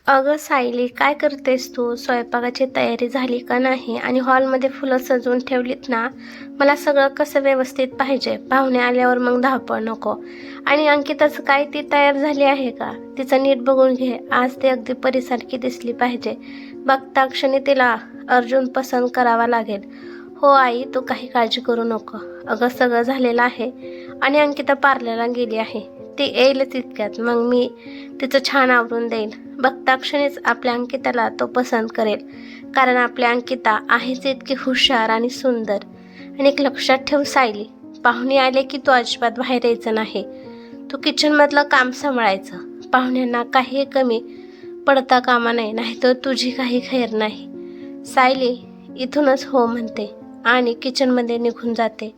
अगं सायली, काय करतेस तू? स्वयंपाकाची तयारी झाली का नाही? आणि हॉलमध्ये फुलं सजवून ठेवलीत ना? मला सगळं कसं व्यवस्थित पाहिजे. पाहुणे आल्यावर मग धावपळ नको. आणि अंकिताचं काय, ती तयार झाली आहे का? तिचं नीट बघून घे. आज ती अगदी परीसारखी दिसली पाहिजे. बघता क्षणी तिला अर्जुन पसंत करावा लागेल. हो आई, तू काही काळजी करू नको. अगं सगळं झालेलं आहे आणि अंकिता पार्लरला गेली आहे. ती येईलच इतक्यात. मग मी तिचं छान आवरून देईल. बघता क्षणीच आपल्या अंकिताला तो पसंत करेल. कारण आपल्या अंकिता आहेच इतकी हुशार आणि सुंदर. आणि एक लक्षात ठेव सायली, पाहुणे आले की तू अजिबात बाहेर यायचं नाही. तू किचनमधलं काम सांभाळायचं. पाहुण्यांना काही कमी पडता कामा नाही, नाहीतर तुझी काही खैर नाही. सायली इथूनच हो म्हणते आणि किचनमध्ये निघून जाते.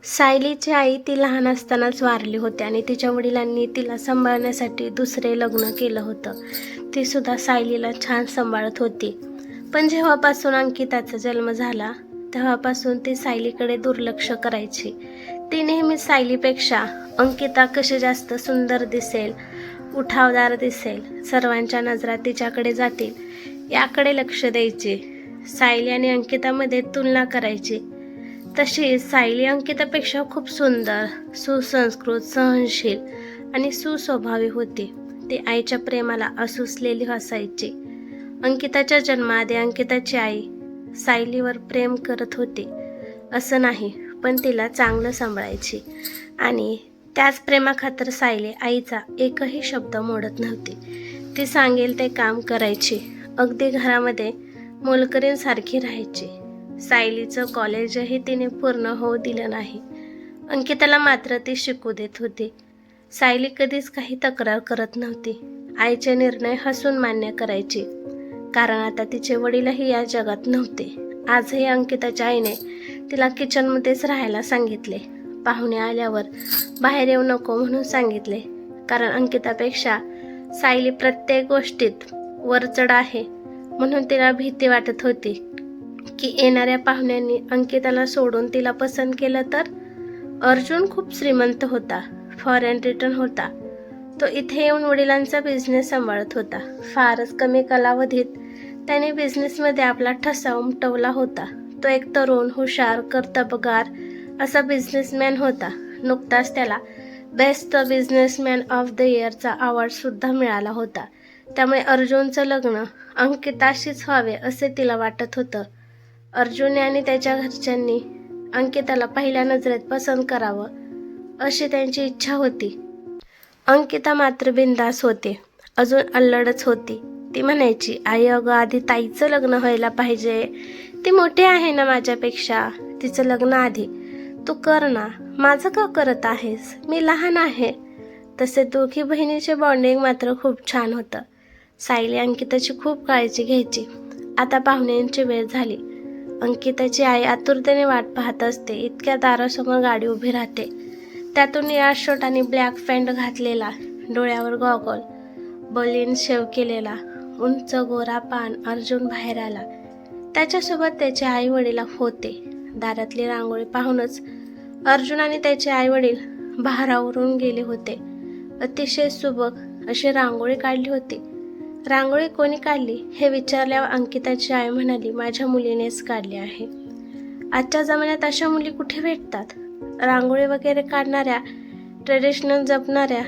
सायलीची आई ती लहान असतानाच वारली होती आणि तिच्या वडिलांनी तिला सांभाळण्यासाठी दुसरे लग्न केलं होतं. ती सुद्धा सायलीला छान सांभाळत होती. पण जेव्हापासून अंकिताचा जन्म झाला तेव्हापासून ती सायलीकडे दुर्लक्ष करायची. ती नेहमी सायलीपेक्षा अंकिता कशी जास्त सुंदर दिसेल, उठावदार दिसेल, सर्वांच्या नजरा तिच्याकडे जातील याकडे लक्ष द्यायची. सायली आणि अंकितामध्ये तुलना करायची. तशी सायली अंकितापेक्षा खूप सुंदर, सुसंस्कृत, सहनशील आणि सुस्वभावी होती. ती आईच्या प्रेमाला असुसलेली असायची. अंकिताच्या जन्माआधी अंकिताची आई सायलीवर प्रेम करत होती असं नाही, पण तिला चांगलं सांभाळायची आणि त्याच प्रेमाखातर सायली आईचा एकही शब्द मोडत नव्हती. ती सांगेल ते काम करायची. अगदी घरामध्ये मोलकरीणसारखी राहायची. सायलीचं कॉलेजही तिने पूर्ण होऊ दिलं नाही. अंकिताला मात्र ती शिकू देत होती. सायली कधीच काही तक्रार करत नव्हती. आईचे निर्णय हसून मान्य करायची. कारण आता तिचे वडीलही या जगात नव्हते. आजही अंकिताच्या आईने तिला किचनमध्येच राहायला सांगितले. पाहुणे आल्यावर बाहेर येऊ नको म्हणून सांगितले. कारण अंकितापेक्षा सायली प्रत्येक गोष्टीत वरचढ आहे म्हणून तिला भीती वाटत होती की येणाऱ्या पाहुण्यांनी अंकिताला सोडून तिला पसंत केलं तर. अर्जुन खूप श्रीमंत होता, फॉरेन रिटर्न होता. तो इथे येऊन वडिलांचा बिझनेस सांभाळत होता. फारच कमी कालावधीत त्याने बिझनेसमध्ये आपला ठसा उमटवला होता. तो एक तरुण, हुशार, कर्तबगार असा बिझनेसमॅन होता. नुकताच त्याला बेस्ट बिझनेसमॅन ऑफ द इयरचा अवॉर्डसुद्धा मिळाला होता. त्यामुळे अर्जुनचं लग्न अंकिताशीच व्हावे असे तिला वाटत होतं. अर्जुन आणि त्याच्या घरच्यांनी अंकिताला पहिल्या नजरेत पसंत करावं अशी त्यांची इच्छा होती. अंकिता मात्र बिनधास्त होते, अजून अल्लडच होती. ती म्हणायची, आई अगं आधी ताईचं लग्न व्हायला पाहिजे. ती मोठी आहे ना माझ्यापेक्षा, तिचं लग्न आधी तू कर ना. माझं का करत आहेस? मी लहान आहे. तसे दोघी बहिणीचे बॉन्डिंग मात्र खूप छान होतं. सायली अंकिताची खूप काळजी घ्यायची. आता पाहुण्यांची वेळ झाली. अंकिताची आई आतुरतेने वाट पाहत असते. इतक्या दारासमोर गाडी उभी राहते. त्यातून निळा शर्ट आणि ब्लॅक पॅन्ट घातलेला, डोळ्यावर गॉगल, बलीन शेव केलेला, उंच गोरा पान अर्जुन बाहेर आला. त्याच्यासोबत त्याचे आई वडील होते. दारातली रांगोळी पाहूनच अर्जुन आणि त्याचे आई वडील भारावरून गेले होते. अतिशय सुबक अशी रांगोळी काढली होती. रांगोळी कोणी काढली हे विचारल्यावर अंकिताची आई म्हणाली, माझ्या मुलीनेच काढली आहे. आजच्या जमान्यात अशा मुली कुठे भेटतात? रांगोळी वगैरे काढणाऱ्या, ट्रेडिशनल जपणाऱ्या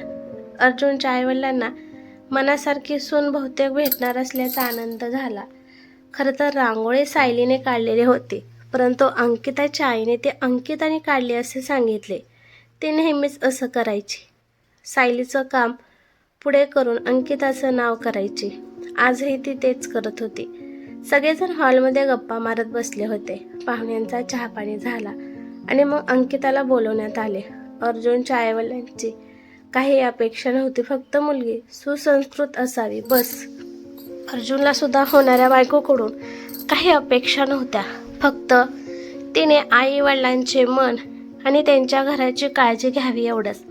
अर्जुनच्या आईवडिलांना मनासारखी सून बहुतेक भेटणार असल्याचा आनंद झाला. खरं तर रांगोळी सायलीने काढलेली होती, परंतु अंकिताच्या आईने ती अंकिताने काढली असे सांगितले. ती नेहमीच असं करायची. सायलीचं काम पुढे करून अंकिताचं नाव करायची. आजही ती तेच करत होती. सगळेजण हॉलमध्ये गप्पा मारत बसले होते. पाहुण्यांचा चहापाणी झाला आणि मग अंकिताला बोलवण्यात आले. अर्जुनच्या आईवडिलांची काही अपेक्षा नव्हती, फक्त मुलगी सुसंस्कृत असावी बस. अर्जुनला सुद्धा होणाऱ्या बायकोकडून काही अपेक्षा नव्हत्या. फक्त तिने आई वडिलांचे मन आणि त्यांच्या घराची काळजी घ्यावी एवढंच.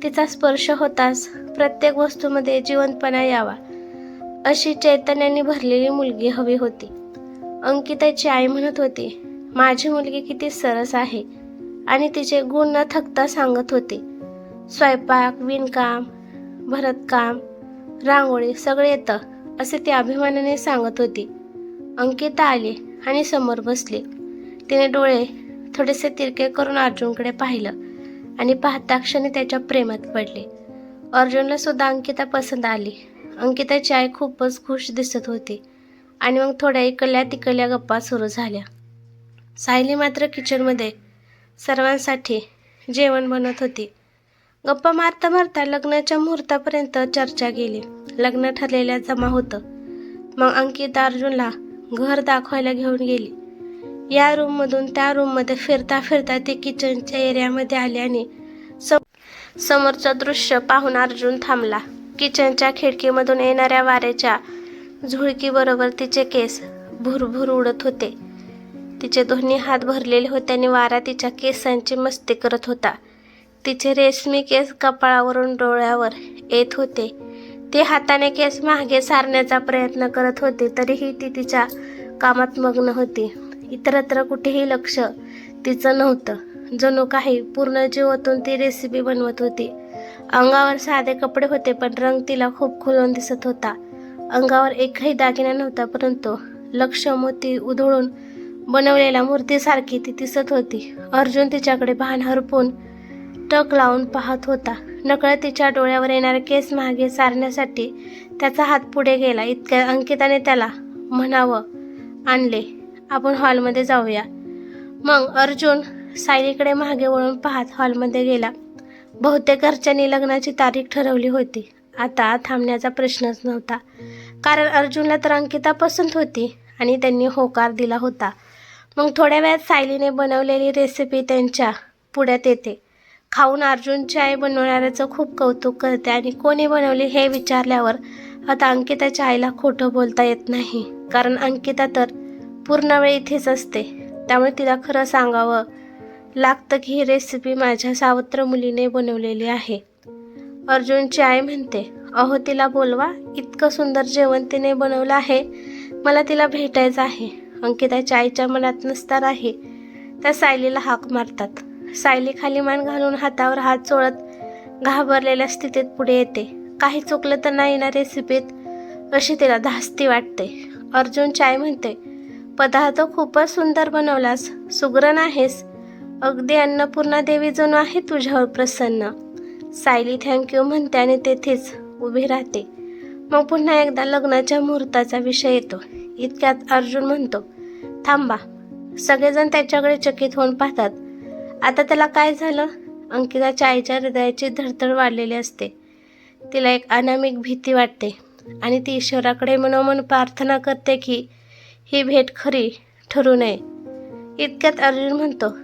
तिचा स्पर्श होताच प्रत्येक वस्तूमध्ये जिवंतपणा यावा अशी चैतन्याने भरलेली मुलगी हवी होती. अंकिताची आई म्हणत होती, माझी मुलगी किती सरस आहे आणि तिचे गुण न थकता सांगत होते. स्वयंपाक, विणकाम, भरतकाम, रांगोळी सगळे येतं असे ती अभिमानाने सांगत होती. अंकिता आली आणि समोर बसली. तिने डोळे थोडेसे तिरके करून अर्जुनकडे पाहिलं आणि पाहता क्षणी त्याच्या प्रेमात पडले. अर्जुनला सुद्धा अंकिता पसंत आली. अंकिताची आई खूपच खुश दिसत होती आणि मग थोड्या इकडल्या तिकडल्या गप्पा सुरू झाल्या. सायली मात्र किचनमध्ये सर्वांसाठी जेवण बनवत होती. गप्पा मारता मारता लग्नाच्या मुहूर्तापर्यंत चर्चा गेली. लग्न ठरलेल्या जमा होतं. मग अंकिता अर्जुनला घर दाखवायला घेऊन गेली. या रूममधून त्या रूममध्ये फिरता फिरता ते किचनच्या एरियामध्ये आले आणि समोरचं दृश्य पाहून अर्जुन थांबला. किचनच्या खिडकीमधून येणाऱ्या वाऱ्याच्या झुळकीबरोबर तिचे केस भुरभुर उडत होते. तिचे दोन्ही हात भरलेले होते आणि वारा तिच्या केसांची मस्ती करत होता. तिचे रेशमी केस कपाळावरून डोळ्यावर येत होते. ती हाताने केस मागे सारण्याचा प्रयत्न करत होती, तरीही ती तिच्या कामात मग्न होती. इतरत्र कुठेही लक्ष तिचं नव्हतं. जणू काही पूर्ण जीव ओतून ती रेसिपी बनवत होती. अंगावर साधे कपडे होते, पण रंग तिला खूप खुलून दिसत होता. अंगावर एकही दागिना नव्हता, परंतु लक्ष मोती उधळून बनवलेल्या मूर्तीसारखी ती दिसत होती. अर्जुन तिच्याकडे भान हरपून टक लावून पाहत होता. नकळत तिच्या डोळ्यावर येणारे केस मागे सारण्यासाठी त्याचा हात पुढे गेला. इतक्या अंकिताने त्याला म्हणावं आणले, आपण हॉलमध्ये जाऊया. मग अर्जुन सायलीकडे मागे वळून पाहत हॉलमध्ये गेला. बहुतेक घरच्यांनी लग्नाची तारीख ठरवली होती. आता थांबण्याचा प्रश्नच नव्हता, कारण अर्जुनला तर अंकिता पसंत होती आणि त्यांनी होकार दिला होता. मग थोड्या वेळात सायलीने बनवलेली रेसिपी त्यांच्या पुढ्यात येते. खाऊन अर्जुनची आई बनवणाऱ्याचं खूप कौतुक करते आणि कोणी बनवली हे विचारल्यावर आता अंकिताच्या आईला खोटं बोलता येत नाही, कारण अंकिता तर पूर्ण वेळ इथेच असते. त्यामुळे तिला खरं सांगावं लागतं की ही रेसिपी माझ्या सावत्र मुलीने बनवलेली आहे. अर्जुनची आई म्हणते, अहो तिला बोलवा, इतकं सुंदर जेवण तिने बनवलं आहे, मला तिला भेटायचं आहे. अंकिताच्या आईच्या मनात नसणार आहे त्या सायलीला हाक मारतात. सायली खाली मान घालून हातावर हात चोळत घाबरलेल्या स्थितीत पुढे येते. काही चुकलं तर नाही ना रेसिपीत, अशी तिला धास्ती वाटते. अर्जुनची आई म्हणते, पदार्थ खूपच सुंदर बनवलास, सुगरण आहेस, अगदी अन्नपूर्णा देवी जणू आहे तुझ्यावर प्रसन्न. सायली थँक्यू म्हणते आणि तेथेच उभी राहते. मग पुन्हा एकदा लग्नाच्या मुहूर्ताचा विषय येतो. इतक्यात अर्जुन म्हणतो, थांबा. सगळेजण त्याच्याकडे चकित होऊन पाहतात. आता त्याला काय झालं? अंकिताच्या आईच्या हृदयाची धडधड वाढलेली असते. तिला एक अनामिक भीती वाटते आणि ती ईश्वराकडे मनोमन प्रार्थना करते की ही भेट खरी ठरू नये. इतक्यात अर्जुन म्हणतो,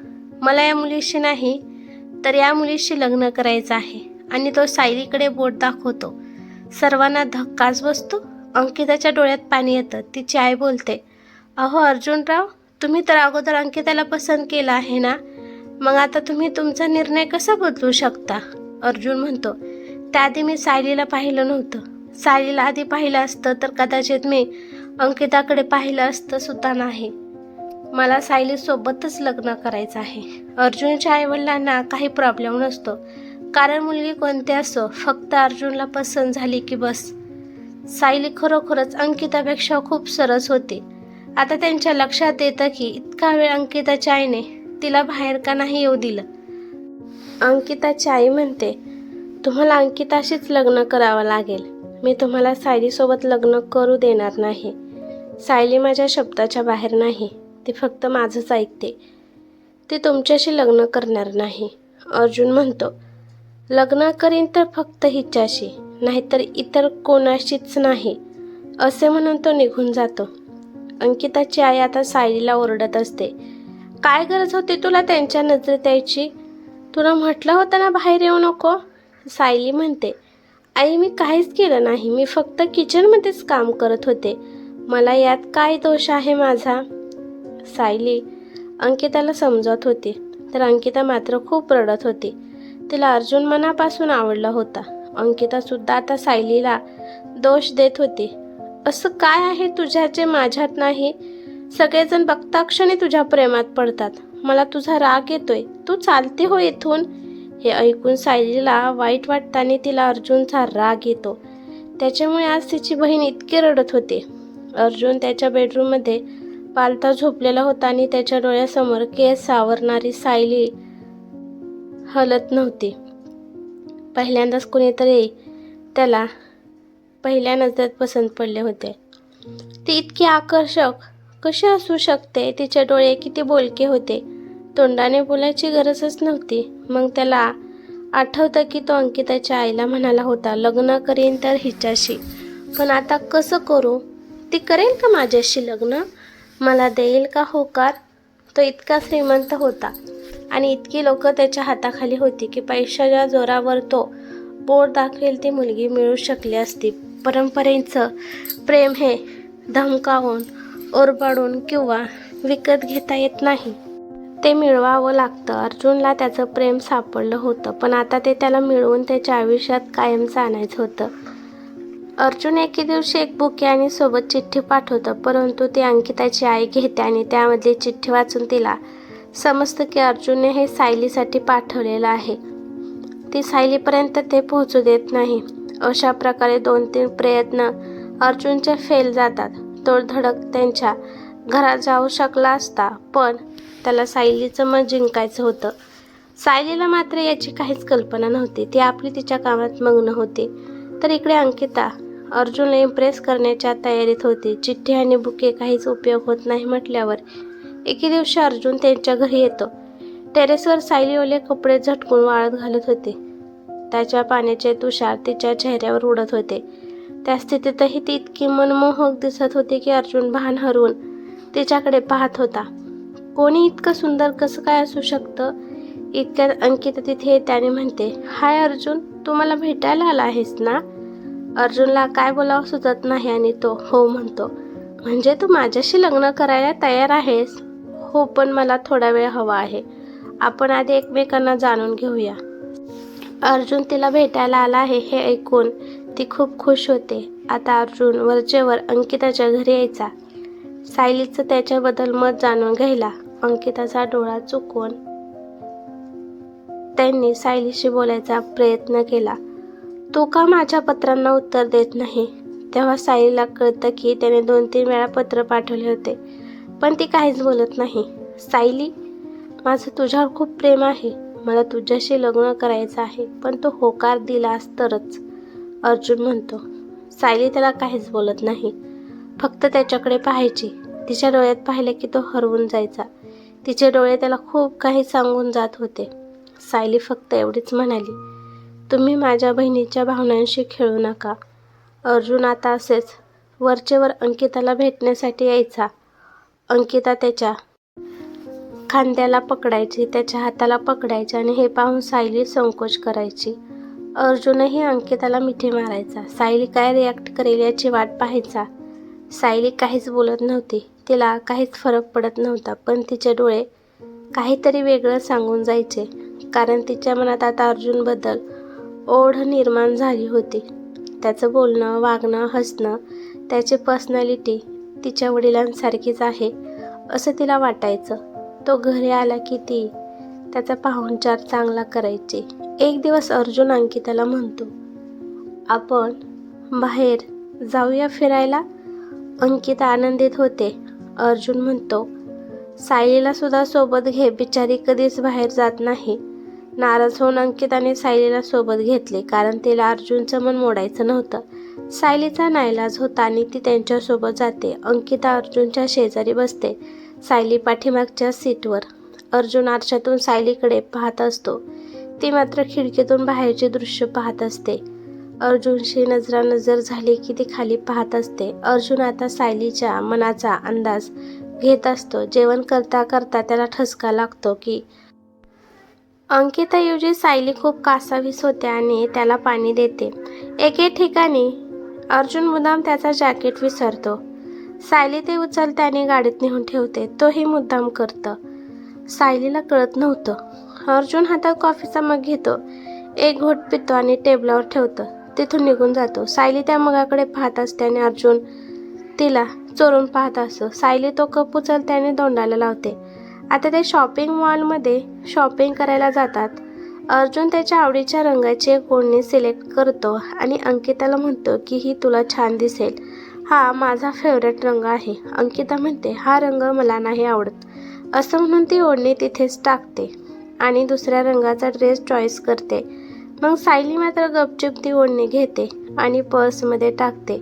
मला या मुलीशी नाही तर या मुलीशी लग्न करायचं आहे. आणि तो सायलीकडे बोट दाखवतो. सर्वांना धक्काच बसतो. अंकिताच्या डोळ्यात पाणी येतं. तिची आई बोलते, अहो अर्जुनराव, तुम्ही तर अगोदर अंकिताला पसंत केलं आहे ना, मग आता तुम्ही तुमचा निर्णय कसा बदलू शकता? अर्जुन म्हणतो, त्याआधी मी सायलीला पाहिलं नव्हतं. सायलीला आधी पाहिलं असतं तर कदाचित मी अंकिताकडे पाहिलं असतं सुद्धा नाही. मला सायलीसोबतच लग्न करायचं आहे. अर्जुनच्या आईवडिलांना काही प्रॉब्लेम नसतो, कारण मुलगी कोणती असो, फक्त अर्जुनला पसंत झाली की बस. सायली खरोखरच अंकितापेक्षा खूप सरस होती. आता त्यांच्या लक्षात येतं की इतका वेळ अंकिताच्या आईने तिला बाहेर का नाही येऊ दिलं. अंकिताची आई म्हणते, तुम्हाला अंकिताशीच लग्न करावं लागेल. मी तुम्हाला सायलीसोबत लग्न करू देणार नाही. सायली माझ्या शब्दाच्या बाहेर नाही, ती फक्त माझंच ऐकते. ती तुमच्याशी लग्न करणार नाही. अर्जुन म्हणतो, लग्न करीन तर फक्त हिच्याशी, नाहीतर इतर कोणाशीच नाही, असे म्हणून तो निघून जातो. अंकिताची आई आता सायलीला ओरडत असते, काय गरज होती तुला त्यांच्या नजरेत यायची? तुला म्हटलं होतं ना बाहेर येऊ नको. सायली म्हणते, आई मी काहीच केलं नाही, मी फक्त किचनमध्येच काम करत होते, मला यात काय दोष आहे माझा? सायली अंकिताला समजत होती, तर अंकिता मात्र खूप रडत होती. तिला अर्जुन मनापासून आवडला होता. अंकितासुद्धा आता सायलीला दोष देत होती. असं काय आहे तुझ्यात जे माझ्यात नाही? सगळेजण बघता क्षणी तुझ्या प्रेमात पडतात. मला तुझा राग येतोय, तू चालते हो इथून. हे ऐकून सायलीला वाईट वाटताना तिला अर्जुनचा राग येतो. त्याच्यामुळे आज तिची बहीण इतकी रडत होती. अर्जुन त्याच्या बेडरूममध्ये पालथा झोपलेला होता आणि त्याच्या डोळ्यासमोर केस सावरणारी सायली हलत नव्हती. पहिल्यांदाच कुणीतरी त्याला पहिल्या नजरेत पसंत पडले होते. ती इतकी आकर्षक कशी असू शकते? तिचे डोळे किती बोलके होते. तोंडाने बोलायची गरजच नव्हती. मग त्याला आठवतं की तो अंकिताच्या आईला म्हणाला होता, लग्न करीन तर हिच्याशी. पण आता कसं करू? ती करेल का माझ्याशी लग्न? मला देईल का होकार? तो इतका श्रीमंत होता आणि इतकी लोक त्याच्या हाताखाली होती की पैशाच्या जोरावर तो बोट दाखवेल ती मुलगी मिळू शकली असती. परंपरेचं प्रेम हे धमकावून, ओरबाडून किंवा विकत घेता येत नाही. ते मिळवावं लागतं. अर्जुनला त्याचं प्रेम सापडलं होतं, पण आता ते त्याला मिळवून त्याच्या आयुष्यात कायमचं आणायचं होतं. अर्जुन एके दिवशी एक बुके आणि सोबत चिठ्ठी पाठवतं, परंतु ती अंकिताची आई घेते आणि त्यामधली चिठ्ठी वाचून तिला समजतं की अर्जुनने हे सायलीसाठी पाठवलेलं आहे. ती सायलीपर्यंत ते पोहोचू देत नाही. अशा प्रकारे 2-3 प्रयत्न अर्जुनचे फेल जातात. तो धडक त्यांच्या घरात जाऊ शकला असता, पण त्याला सायलीचं मन जिंकायचं होतं. सायलीला मात्र याची काहीच कल्पना नव्हती. ती आपली तिच्या कामात मग्न होती. तर इकडे अंकिता अर्जुनला इम्प्रेस करण्याच्या तयारीत होती. चिठ्ठी आणि बुके काहीच उपयोग होत नाही म्हटल्यावर एके दिवशी अर्जुन त्यांच्या घरी येतो. टेरेसवर सायली ओले कपडे झटकून वाळत घालत होते. त्याच्या पाण्याचे तुषार तिच्या चेहऱ्यावर उडत होते. त्या स्थितीतही ती इतकी मनमोहक दिसत होती की अर्जुन भान हरवून तिच्याकडे पाहत होता. कोणी इतकं सुंदर कसं काय असू शकतं? इतक्यात अंकिता तिथे येते आणि म्हणते, हाय अर्जुन, तू मला भेटायला आला आहेस ना? अर्जुनला काय बोलावं सुचत नाही आणि तो हो म्हणतो. म्हणजे तू माझ्याशी लग्न करायला तयार आहेस? हो, पण मला थोडा वेळ हवा आहे. आपण आधी एकमेकांना जाणून घेऊया. अर्जुन तिला भेटायला आला आहे हे ऐकून ती खूप खुश होते. आता अर्जुन वरचेवर अंकिताच्या घरी यायचा. सायलीचं त्याच्याबद्दल मत जाणून घ्यायला अंकिताचा डोळा चुकवून त्यांनी सायलीशी बोलायचा प्रयत्न केला. तो का माझ्या पत्रांना उत्तर देत नाही? तेव्हा सायलीला कळतं की त्याने 2-3 वेळा पत्र पाठवले होते, पण ती काहीच बोलत नाही. सायली, माझं तुझ्यावर खूप प्रेम आहे. मला तुझ्याशी लग्न करायचं आहे, पण तो होकार दिलास तरच, अर्जुन म्हणतो. सायली त्याला काहीच बोलत नाही, फक्त त्याच्याकडे पाहायची. तिच्या डोळ्यात पाहिले की तो हरवून जायचा. तिचे डोळे त्याला खूप काही सांगून जात होते. सायली फक्त एवढीच म्हणाली, तुम्ही माझ्या बहिणीच्या भावनांशी खेळू नका. अर्जुन आता असेच वरचेवर अंकिताला भेटण्यासाठी यायचा. अंकिता त्याच्या खांद्याला पकडायची, त्याच्या हाताला पकडायची आणि हे पाहून सायली संकोच करायची. अर्जुनही अंकिताला मिठी मारायचा. सायली काय रिॲक्ट करेल याची वाट पाहायचा. सायली काहीच बोलत नव्हती. तिला काहीच फरक पडत नव्हता, पण तिचे डोळे काहीतरी वेगळं सांगून जायचे, कारण तिच्या मनात आता अर्जुनबद्दल ओढ निर्माण झाली होती. त्याचं बोलणं, वागणं, हसणं, त्याची पर्सनॅलिटी तिच्या वडिलांसारखीच आहे असं तिला वाटायचं. तो घरी आला की ती त्याचा पाहुणचार चांगला करायची. एक दिवस अर्जुन अंकिताला म्हणतो, आपण बाहेर जाऊया फिरायला? अंकिता आनंदित होते. अर्जुन म्हणतो, सायलीला सुद्धा सोबत घे, बिचारी कधीच बाहेर जात नाही. नाराज होऊन अंकिताने सायलीला सोबत घेतले, कारण तिला अर्जुनचं मन मोडायचं नव्हतं. सायलीचा नाईलाज होता आणि ती त्यांच्यासोबत जाते. अंकिता अर्जुनच्या शेजारी बसते, सायली पाठीमागच्या सीटवर. अर्जुन आरशातून सायलीकडे पाहत असतो. ती मात्र खिडकीतून बाहेरचे दृश्य पाहत असते. अर्जुनशी नजरानजर झाली की ती खाली पाहत असते. अर्जुन आता सायलीच्या मनाचा अंदाज घेत असतो. जेवण करता करता त्याला ठसका लागतो की अंकिताऐवजी सायली खूप कासावीस होते आणि त्याला पाणी देते. एके ठिकाणी अर्जुन मुद्दाम त्याचा जॅकेट विसरतो. सायली ते उचलते आणि गाडीत नेऊन ठेवते. तोही मुद्दाम करतं. सायलीला कळत नव्हतं. अर्जुन हातात कॉफीचा मग घेतो, एक घोट पितो आणि टेबलावर ठेवतं. तिथून निघून जातो. सायली त्या मगाकडे पाहत असते आणि अर्जुन तिला चोरून पाहत असतो. सायली तो कप उचलते आणि तोंडाला लावते. आता ते शॉपिंग मॉलमध्ये शॉपिंग करायला जातात. अर्जुन त्याच्या आवडीच्या रंगाची एक ओढणी सिलेक्ट करतो आणि अंकिताला म्हणतो की ही तुला छान दिसेल. हा माझा फेवरेट रंग आहे. अंकिता म्हणते हा रंग मला नाही आवडत. असं म्हणून ती ओढणी तिथेच टाकते आणि दुसऱ्या रंगाचा ड्रेस चॉईस करते. मग सायली मात्र गपचूप ती ओढणी घेते आणि पर्समध्ये टाकते.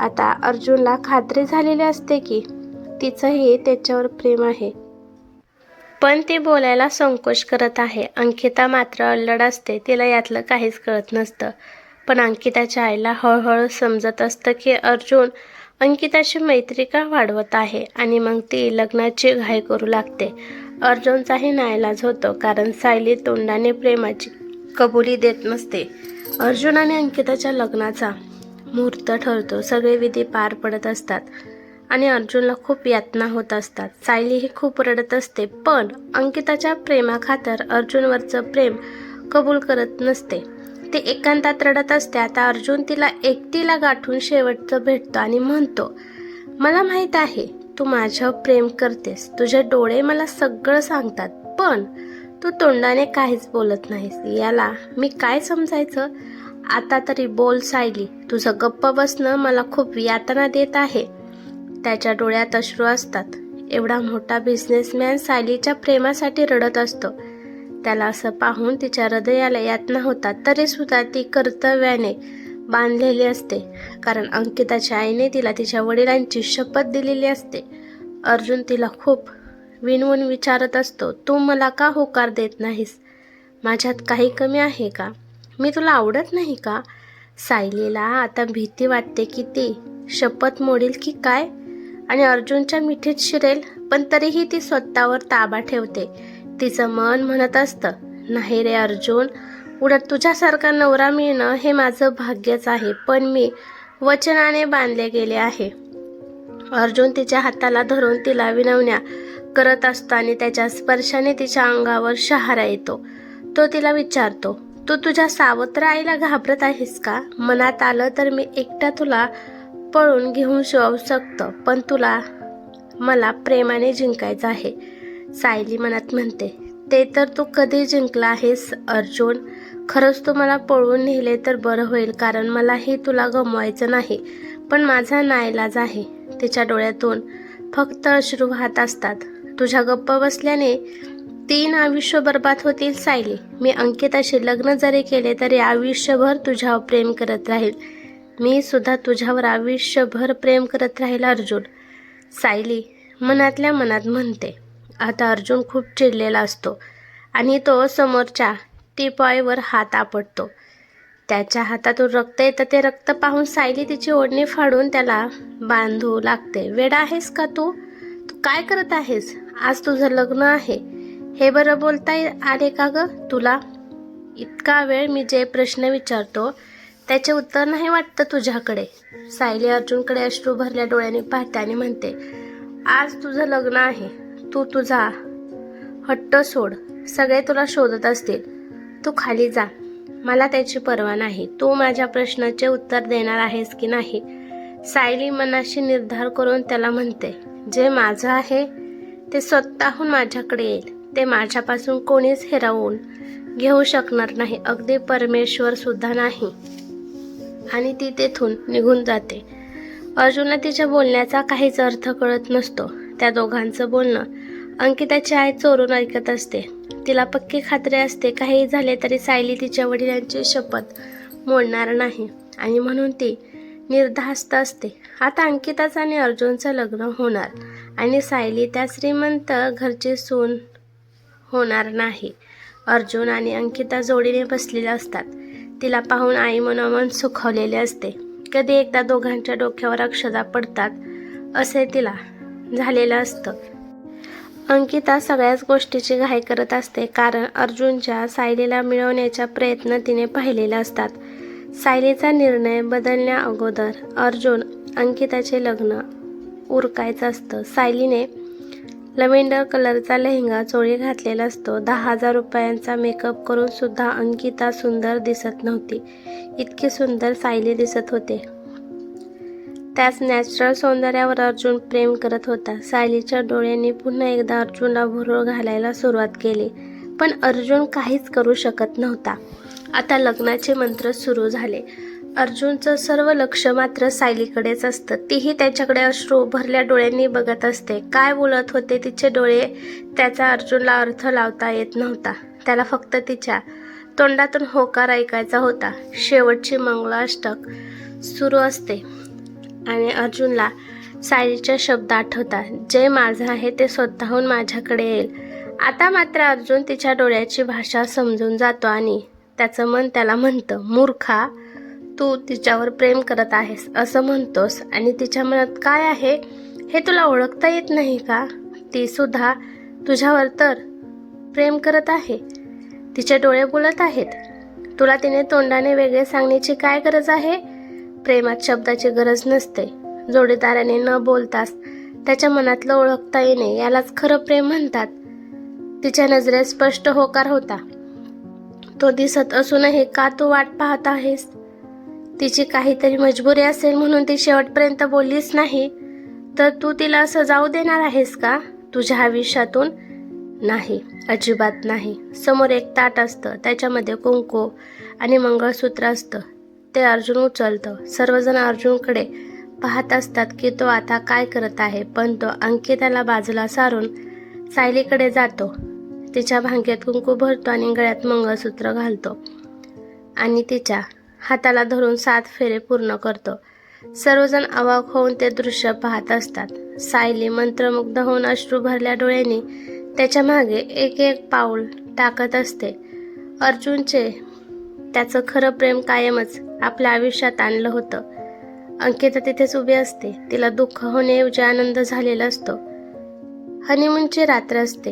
आता अर्जुनला खात्री झालेली असते की तिचंही त्याच्यावर प्रेम आहे, पण ती बोलायला संकोच करत आहे. अंकिता मात्र अल्लड असते. तिला यातलं काहीच कळत नसतं. पण अंकिताच्या आईला हळूहळू समजत असतं की अर्जुन अंकिताची मैत्री का वाढवत आहे आणि मग ती लग्नाची घाई करू लागते. अर्जुनचाही नाईलाज होतो, कारण सायली तोंडाने प्रेमाची कबुली देत नसते. अर्जुन आणि अंकिताच्या लग्नाचा मुहूर्त ठरतो. सगळे विधी पार पडत असतात आणि अर्जुनला खूप यातना होत असतात. सायली ही खूप रडत असते, पण अंकिताच्या प्रेमाखातर अर्जुनवरचं प्रेम कबूल करत नसते. ती एकांतात रडत असते. आता अर्जुन तिला एकटीला गाठून शेवटचं भेटतो आणि म्हणतो, मला माहीत आहे तू माझ्यावर प्रेम करतेस. तुझे डोळे मला सगळं सांगतात, पण तू तोंडाने काहीच बोलत नाहीस. याला मी काय समजायचं? आता तरी बोल सायली. तुझं गप्प बसणं मला खूप यातना देत आहे. त्याच्या डोळ्यात अश्रू असतात. एवढा मोठा बिझनेसमॅन सायलीच्या प्रेमासाठी रडत असतो. त्याला असं पाहून तिच्या हृदयाला यातना होतात. तरी सुद्धा ती कर्तव्याने बांधलेली असते, कारण अंकिताच्या आईने तिला तिच्या वडिलांची शपथ दिलेली असते. अर्जुन तिला खूप विनवून विचारत असतो, तू मला का होकार देत नाहीस? माझ्यात काही कमी आहे का? मी तुला आवडत नाही का? सायलीला आता भीती वाटते की ती शपथ मोडील की काय आणि अर्जुनच्या मिठीत शिरेल, पण तरीही ती स्वतःवर ताबा ठेवते. तिचं मन म्हणत असतं, नाही रे अर्जुन, उलट तुझ्यासारखा नवरा मिळणं हे माझं भाग्यच आहे, पण मी वचनाने बांधले गेले आहे. अर्जुन तिच्या हाताला धरून तिला विनवण्या करत असतो आणि त्याच्या स्पर्शाने तिच्या अंगावर शहारा येतो. तो तिला विचारतो, तू तुझ्या सावत्र आईला घाबरत आहेस का? मनात आलं तर मी एकटा तुला पळून घेऊन जाऊ शकतो, पण तुला मला प्रेमाने जिंकायचं आहे. सायली मनात म्हणते, ते तर तू कधी जिंकला आहेस अर्जुन. खरंच तू मला पळवून नेले तर बरं होईल, कारण मलाही तुला गमवायचं नाही, पण माझा नाईलाज आहे. तिच्या डोळ्यातून फक्त अश्रू वाहत असतात. तुझ्या गप्प बसल्याने 3 आयुष्य बर्बाद होतील सायली. मी अंकिताशी लग्न जरी केले तरी आयुष्यभर तुझ्यावर प्रेम करत राहील. मी सुद्धा तुझ्यावर आयुष्यभर प्रेम करत राहील अर्जुन, सायली मनातल्या मनात म्हणते. आता अर्जुन खूप चिडलेला असतो आणि तो समोरच्या टीपॉयवर हात आपटतो. त्याच्या हातातून रक्त येतं. ते रक्त पाहून सायली तिची ओढणी फाडून त्याला बांधू लागते. वेडा आहेस का तू? तू काय करत आहेस? आज तुझं लग्न आहे हे बरं बोलता आले का ग तुला? इतका वेळ मी जे प्रश्न विचारतो त्याचे उत्तर नाही वाटतं तुझ्याकडे. सायली अर्जुनकडे अश्रू भरल्या डोळ्यांनी पाहते आणि म्हणते, आज तुझं लग्न आहे. तू तुझा हट्ट सोड. सगळे तुला शोधत असतील. तू खाली जा. मला त्याची पर्वा नाही. तू माझ्या प्रश्नाचे उत्तर देणार आहेस की नाही? सायली मनाशी निर्धार करून त्याला म्हणते, जे माझं आहे ते स्वतःहून माझ्याकडे येईल. ते माझ्यापासून कोणीच हिरावून घेऊ शकणार नाही, अगदी परमेश्वर सुद्धा नाही. आणि ती तेथून निघून जाते. अर्जुनला तिच्या बोलण्याचा काहीच अर्थ कळत नसतो. त्या दोघांचं बोलणं अंकिताची आई चोरून ऐकत असते. तिला पक्की खात्री असते काही झाले तरी सायली तिच्या वडिलांची शपथ मोडणार नाही आणि म्हणून ती निर्धास्त असते. आता अंकिताचं आणि अर्जुनचं लग्न होणार आणि सायली त्या श्रीमंत घरची सून होणार नाही. अर्जुन आणि अंकिता जोडीने बसलेले असतात. तिला पाहून आई मनोमन सुखावलेले असते. कधी एकदा दोघांच्या डोक्यावर अक्षता पडतात असे तिला झालेलं असतं. अंकिता सगळ्याच गोष्टीची घाई करत असते, कारण अर्जुनच्या सायलीला मिळवण्याच्या प्रयत्न तिने पाहिलेले असतात. सायलीचा निर्णय बदलण्या अगोदर अर्जुन अंकिताचे लग्न उरकायचं असतं. सायलीने लव्हेंडर कलरचा लेहंगा चोळी घातलेला असतो. 10,000 रुपयांचा मेकअप करून सुद्धा अंकिता सुंदर दिसत नव्हती. इतकी सुंदर सायली दिसत होते. त्याच नॅचरल सौंदर्यावर अर्जुन प्रेम करत होता. सायलीच्या डोळ्यांनी पुन्हा एकदा अर्जुनला भुरळ घालायला सुरुवात केली. पण अर्जुन काहीच करू शकत नव्हता. आता लग्नाचे मंत्र सुरू झाले. अर्जुनचं सर्व लक्ष मात्र सायलीकडेच असतं. तीही त्याच्याकडे अश्रू भरल्या डोळ्यांनी बघत असते. काय बोलत होते तिचे डोळे, त्याचा अर्जुनला अर्थ लावता येत नव्हता. त्याला फक्त तिच्या तोंडातून होकार ऐकायचा होता. शेवटची मंगलाष्टक सुरू असते आणि अर्जुनला सायलीचे शब्द आठवतात. जे माझं आहे ते स्वतःहून माझ्याकडे येईल. आता मात्र अर्जुन तिच्या डोळ्याची भाषा समजून जातो आणि त्याचं मन त्याला म्हणतं, मूर्खा, तू तिच्यावर प्रेम करत आहेस असं म्हणतोस आणि तिच्या मनात काय आहे हे तुला ओळखता येत नाही का? ती सुद्धा तुझ्यावर तर प्रेम करत आहे. तिचे डोळे बोलत आहेत. तुला तिने तोंडाने वेगळे सांगण्याची काय गरज आहे? प्रेमात शब्दाची गरज नसते. जोडीदाराने न बोलताच त्याच्या मनातलं ओळखता येणे यालाच खरं प्रेम म्हणतात. तिच्या नजरेत स्पष्ट होकार होता. तो दिसत असूनही का तू वाट पाहत आहेस? तिची काहीतरी मजबुरी असेल म्हणून ती शेवटपर्यंत बोललीच नाही, तर तू तिला असं जाऊ देणार आहेस का तुझ्या आयुष्यातून? नाही, अजिबात नाही. समोर एक ताट असतं, त्याच्यामध्ये कुंकू आणि मंगळसूत्र असतं. ते अर्जुन उचलतं. सर्वजण अर्जुनकडे पाहत असतात की तो आता काय करत आहे, पण तो अंकिताला बाजूला सारून सायलीकडे जातो. तिच्या भांग्यात कुंकू भरतो आणि गळ्यात मंगळसूत्र घालतो आणि तिच्या हाताला धरून 7 फेरे पूर्ण करतो. सर्वजण अवाक होऊन ते दृश्य पाहत असतात. सायली मंत्रमुग्ध होऊन अश्रू भरल्या डोळ्यांनी त्याच्या मागे एक एक पाऊल टाकत असते. अर्जुनचे त्याचं खरं प्रेम कायमच आपल्या आयुष्यात आणलं होतं. अंकिता तिथेच उभी असते. तिला दुःख होण्याऐवजी आनंद झालेला असतो. हनीमूनची रात्र असते.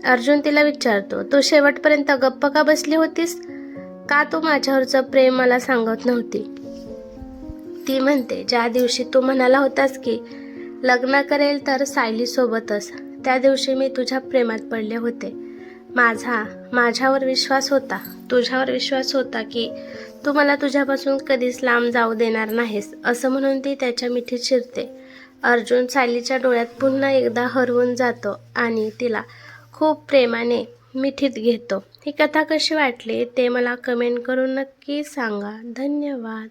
अर्जुन तिला विचारतो, तू शेवटपर्यंत गप्प का बसली होतीस? का तू माझ्यावरचं प्रेम मला सांगत नव्हती? ती म्हणते, ज्या दिवशी तू म्हणाला होतास की लग्न करेल तर सायली सोबतच, त्या दिवशी मी तुझ्या प्रेमात पडले होते. माझ्यावर विश्वास होता, तुझ्यावर विश्वास होता की तू मला तुझ्यापासून कधीच लांब जाऊ देणार नाहीस. असं म्हणून ती त्याच्या मिठीत शिरते. अर्जुन सायलीच्या डोळ्यात पुन्हा एकदा हरवून जातो आणि तिला खूप प्रेमाने मिठीत घेतो. ही कथा कशी वाटली ते मला कमेंट करून नक्की सांगा. धन्यवाद.